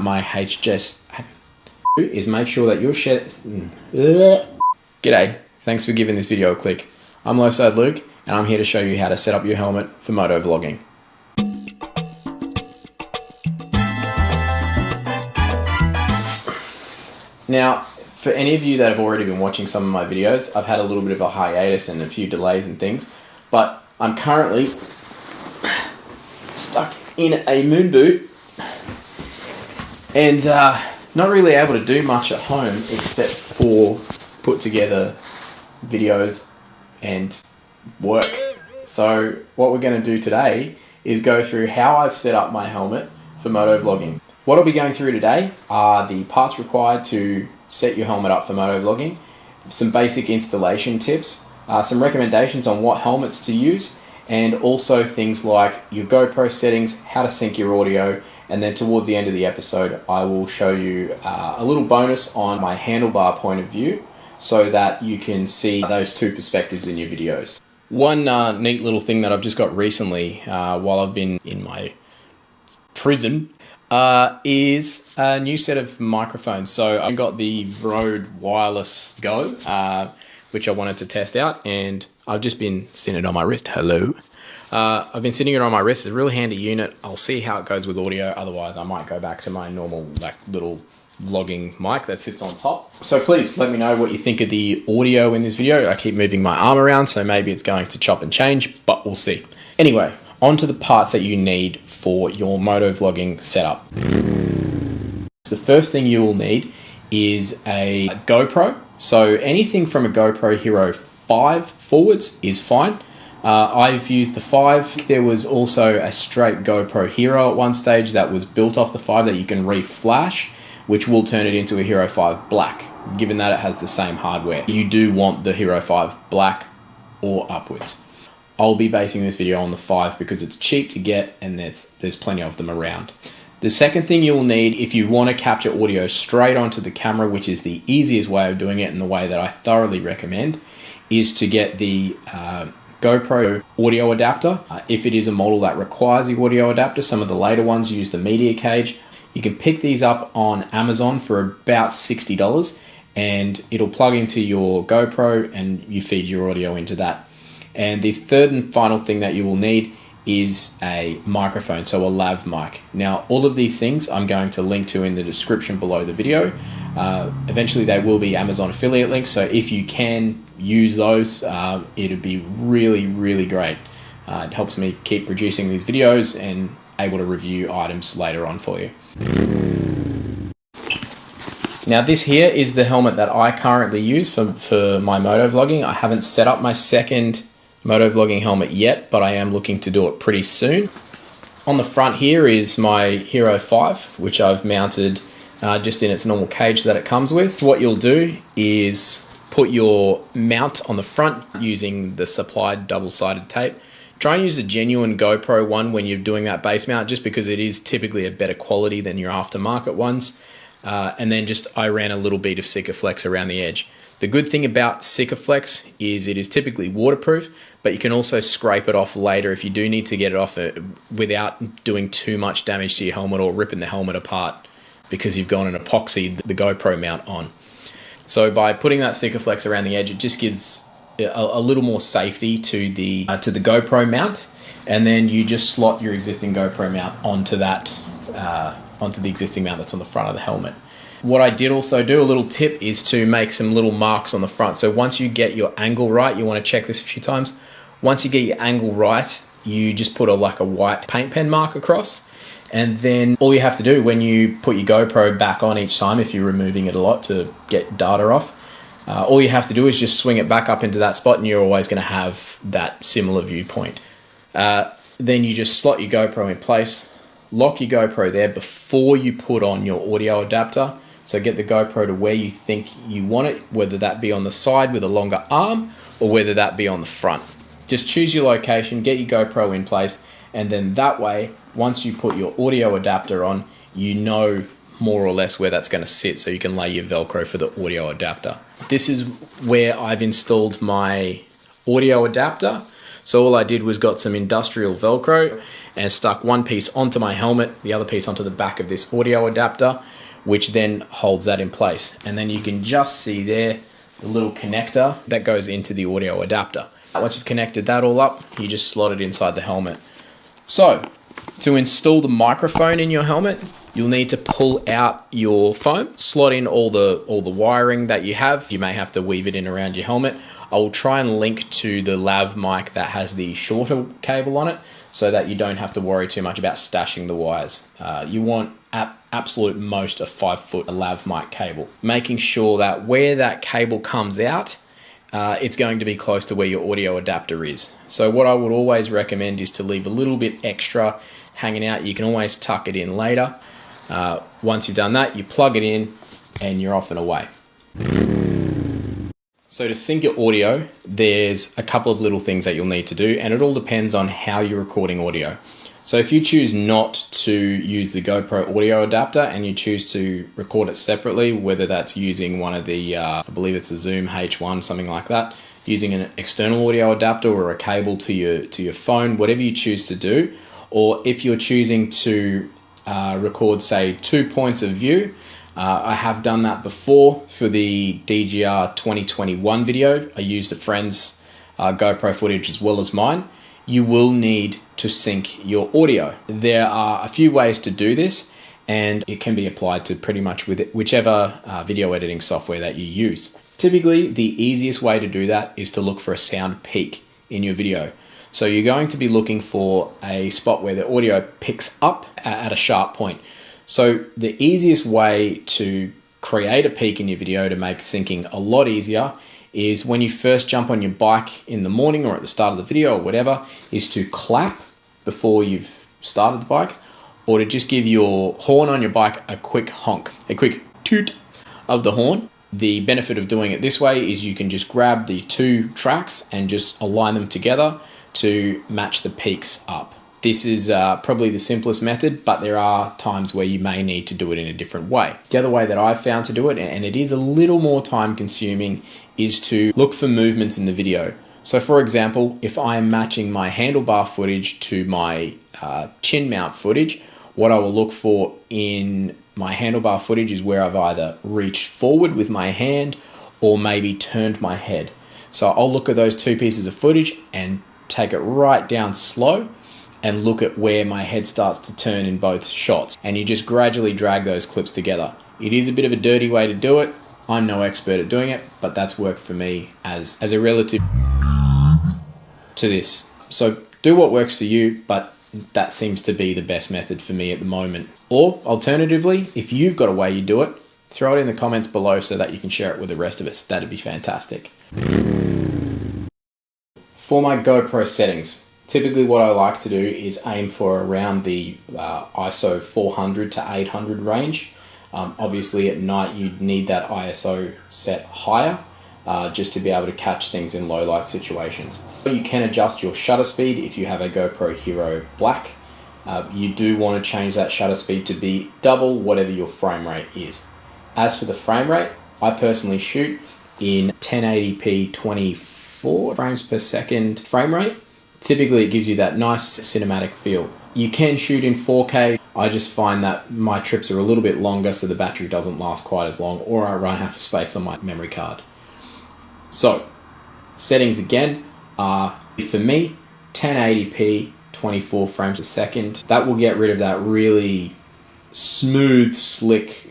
my HJS is make sure that your G'day, thanks for giving this video a click. I'm Lowside Luke, and I'm here to show you how to set up your helmet for motovlogging. Now, for any of you that have already been watching some of my videos, I've had a little bit of a hiatus and a few delays and things, but I'm currently stuck in a moon boot and not really able to do much at home except for put together videos and work. So what we're going to do today is go through how I've set up my helmet for motovlogging. What I'll be going through today are the parts required to set your helmet up for motovlogging, some basic installation tips, some recommendations on what helmets to use, and also things like your GoPro settings, how to sync your audio, and then towards the end of the episode I will show you a little bonus on my handlebar point of view so that you can see those two perspectives in your videos. One neat little thing that I've just got recently while I've been in my prison is a new set of microphones. So I got the Rode Wireless Go, which I wanted to test out, and I've just been sitting it on my wrist. Hello. I've been sitting it on my wrist. It's a really handy unit. I'll see how it goes with audio. Otherwise, I might go back to my normal little vlogging mic that sits on top. So please let me know what you think of the audio in this video. I keep moving my arm around, so maybe it's going to chop and change, but we'll see. Anyway, on to the parts that you need for your motovlogging setup. The first thing you will need is a GoPro. So anything from a GoPro Hero 5 forwards is fine. I've used the 5. There was also a straight GoPro Hero at one stage that was built off the 5 that you can reflash, which will turn it into a Hero 5 Black, given that it has the same hardware. You do want the Hero 5 Black or upwards. I'll be basing this video on the 5 because it's cheap to get and there's plenty of them around. The second thing you'll need if you want to capture audio straight onto the camera, which is the easiest way of doing it and the way that I thoroughly recommend, is to get the GoPro audio adapter. If it is a model that requires the audio adapter, some of the later ones use the media cage. You can pick these up on Amazon for about $60 and it'll plug into your GoPro and you feed your audio into that. And the third and final thing that you will need is a microphone, so a lav mic. Now, all of these things I'm going to link to in the description below the video. Eventually they will be Amazon affiliate links, so if you can use those, it'd be really, really great. It helps me keep producing these videos and able to review items later on for you. Now this here is the helmet that I currently use for my motovlogging. I haven't set up my second motovlogging helmet yet, but I am looking to do it pretty soon. On the front here is my Hero 5, which I've mounted just in its normal cage that it comes with. What you'll do is put your mount on the front using the supplied double-sided tape. Try and use a genuine GoPro one when you're doing that base mount, just because it is typically a better quality than your aftermarket ones. And then I ran a little bit of Sikaflex around the edge. The good thing about Sikaflex is it is typically waterproof, but you can also scrape it off later if you do need to get it off without doing too much damage to your helmet or ripping the helmet apart because you've gone and epoxied the GoPro mount on. So by putting that Sikaflex around the edge, it just gives a little more safety to the GoPro mount, and then you just slot your existing GoPro mount onto that onto the existing mount that's on the front of the helmet. What I did also do, a little tip, is to make some little marks on the front. So once you get your angle right, you want to check this a few times. Once you get your angle right, you just put a white paint pen mark across. And then all you have to do when you put your GoPro back on each time, if you're removing it a lot to get data off, all you have to do is just swing it back up into that spot and you're always going to have that similar viewpoint. Then you just slot your GoPro in place, lock your GoPro there before you put on your audio adapter. So get the GoPro to where you think you want it, whether that be on the side with a longer arm or whether that be on the front. Just choose your location, get your GoPro in place, and then that way, once you put your audio adapter on, you know more or less where that's going to sit, so you can lay your Velcro for the audio adapter. This is where I've installed my audio adapter. So all I did was got some industrial Velcro and stuck one piece onto my helmet, the other piece onto the back of this audio adapter, which then holds that in place. And then you can just see there the little connector that goes into the audio adapter. Once you've connected that all up, you just slot it inside the helmet. So to install the microphone in your helmet, you'll need to pull out your foam, slot in all the wiring that you have. You may have to weave it in around your helmet. I will try and link to the lav mic that has the shorter cable on it so that you don't have to worry too much about stashing the wires. You want absolute most a 5-foot lav mic cable, making sure that where that cable comes out, it's going to be close to where your audio adapter is. So what I would always recommend is to leave a little bit extra hanging out. You can always tuck it in later. Once you've done that, you plug it in and you're off and away. So to sync your audio, there's a couple of little things that you'll need to do, and it all depends on how you're recording audio. So if you choose not to use the GoPro audio adapter and you choose to record it separately, whether that's using one of the, I believe it's a Zoom H1, something like that, using an external audio adapter or a cable to your phone, whatever you choose to do, or if you're choosing to record, say, 2 points of view. I have done that before for the DGR 2021 video. I used a friend's GoPro footage as well as mine. You will need to sync your audio. There are a few ways to do this, and it can be applied to pretty much with whichever video editing software that you use. Typically, the easiest way to do that is to look for a sound peak in your video. So you're going to be looking for a spot where the audio picks up at a sharp point. So the easiest way to create a peak in your video to make syncing a lot easier is when you first jump on your bike in the morning or at the start of the video or whatever, is to clap before you've started the bike, or to just give your horn on your bike a quick honk, a quick toot of the horn. The benefit of doing it this way is you can just grab the two tracks and just align them together to match the peaks up. This is probably the simplest method, but there are times where you may need to do it in a different way. The other way that I've found to do it, and it is a little more time consuming, is to look for movements in the video. So for example, if I'm matching my handlebar footage to my chin mount footage, what I will look for in my handlebar footage is where I've either reached forward with my hand or maybe turned my head. So I'll look at those two pieces of footage and take it right down slow and look at where my head starts to turn in both shots. And you just gradually drag those clips together. It is a bit of a dirty way to do it. I'm no expert at doing it, but that's worked for me as a relative to this. So do what works for you, but that seems to be the best method for me at the moment. Or alternatively, if you've got a way you do it, throw it in the comments below so that you can share it with the rest of us. That'd be fantastic. For my GoPro settings, typically what I like to do is aim for around the ISO 400 to 800 range. Obviously at night you'd need that ISO set higher just to be able to catch things in low light situations. You can adjust your shutter speed if you have a GoPro Hero Black. You do want to change that shutter speed to be double whatever your frame rate is. As for the frame rate, I personally shoot in 1080p 24 frames per second frame rate. Typically it gives you that nice cinematic feel. You can shoot in 4K. I just find that my trips are a little bit longer so the battery doesn't last quite as long, or I run out of space on my memory card. So, settings again are, for me, 1080p 24 frames a second. That will get rid of that really smooth, slick,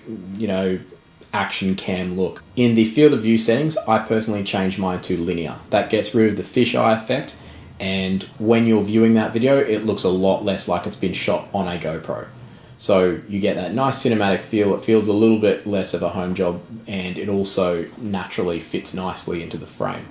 action cam look. In the field of view settings, I personally change mine to linear. That gets rid of the fisheye effect, and when you're viewing that video, it looks a lot less like it's been shot on a GoPro. So you get that nice cinematic feel. It feels a little bit less of a home job, and it also naturally fits nicely into the frame.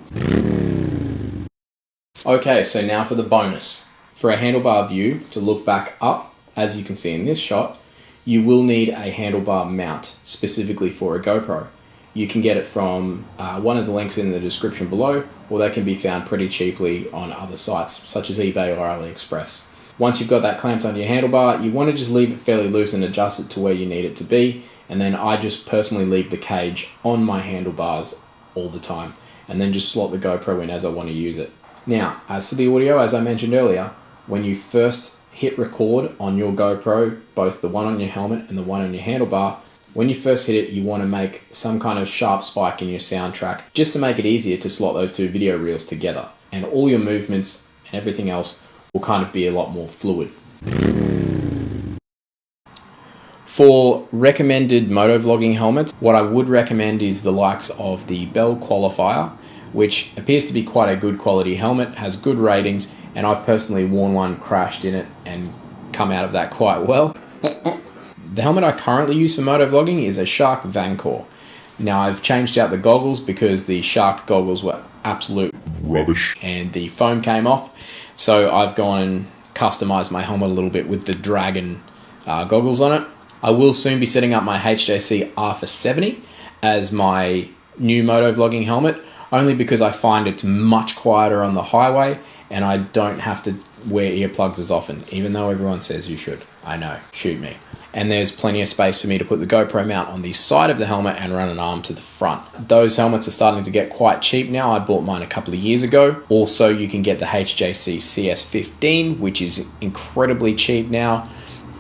Okay, so now for the bonus. For a handlebar view, to look back up, as you can see in this shot, you will need a handlebar mount specifically for a GoPro. You can get it from one of the links in the description below, or they can be found pretty cheaply on other sites such as eBay or AliExpress. Once you've got that clamped on your handlebar, you want to just leave it fairly loose and adjust it to where you need it to be. And then I just personally leave the cage on my handlebars all the time, and then just slot the GoPro in as I want to use it. Now, as for the audio, as I mentioned earlier, when you first hit record on your GoPro, both the one on your helmet and the one on your handlebar, when you first hit it, you want to make some kind of sharp spike in your soundtrack just to make it easier to slot those two video reels together. And all your movements and everything else will kind of be a lot more fluid. For recommended motovlogging helmets, what I would recommend is the likes of the Bell Qualifier, which appears to be quite a good quality helmet, has good ratings, and I've personally worn one, crashed in it, and come out of that quite well. The helmet I currently use for motovlogging is a Shark Vancor. Now, I've changed out the goggles because the Shark goggles were absolute rubbish and the foam came off, so I've gone and customized my helmet a little bit with the Dragon goggles on it. I will soon be setting up my HJC Alpha 70 as my new motovlogging helmet, only because I find it's much quieter on the highway and I don't have to wear earplugs as often, even though everyone says you should. I know, shoot me. And there's plenty of space for me to put the GoPro mount on the side of the helmet and run an arm to the front. Those helmets are starting to get quite cheap now. I bought mine a couple of years ago. Also, you can get the HJC CS15, which is incredibly cheap now,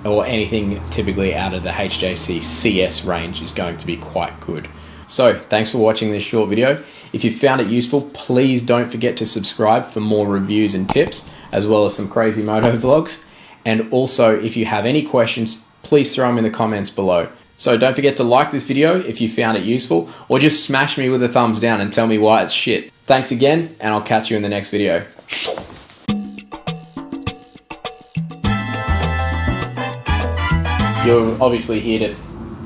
or anything typically out of the HJC CS range is going to be quite good. So, thanks for watching this short video. If you found it useful, please don't forget to subscribe for more reviews and tips, as well as some crazy moto vlogs. And also, if you have any questions, please throw them in the comments below. So don't forget to like this video if you found it useful, or just smash me with a thumbs down and tell me why it's shit. Thanks again, and I'll catch you in the next video. You're obviously here to...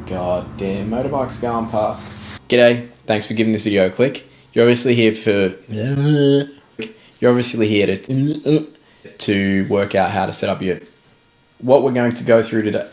God damn, motorbike's going past. G'day, thanks for giving this video a click. You're obviously here for... You're obviously here to work out how to set up your... What we're going to go through today...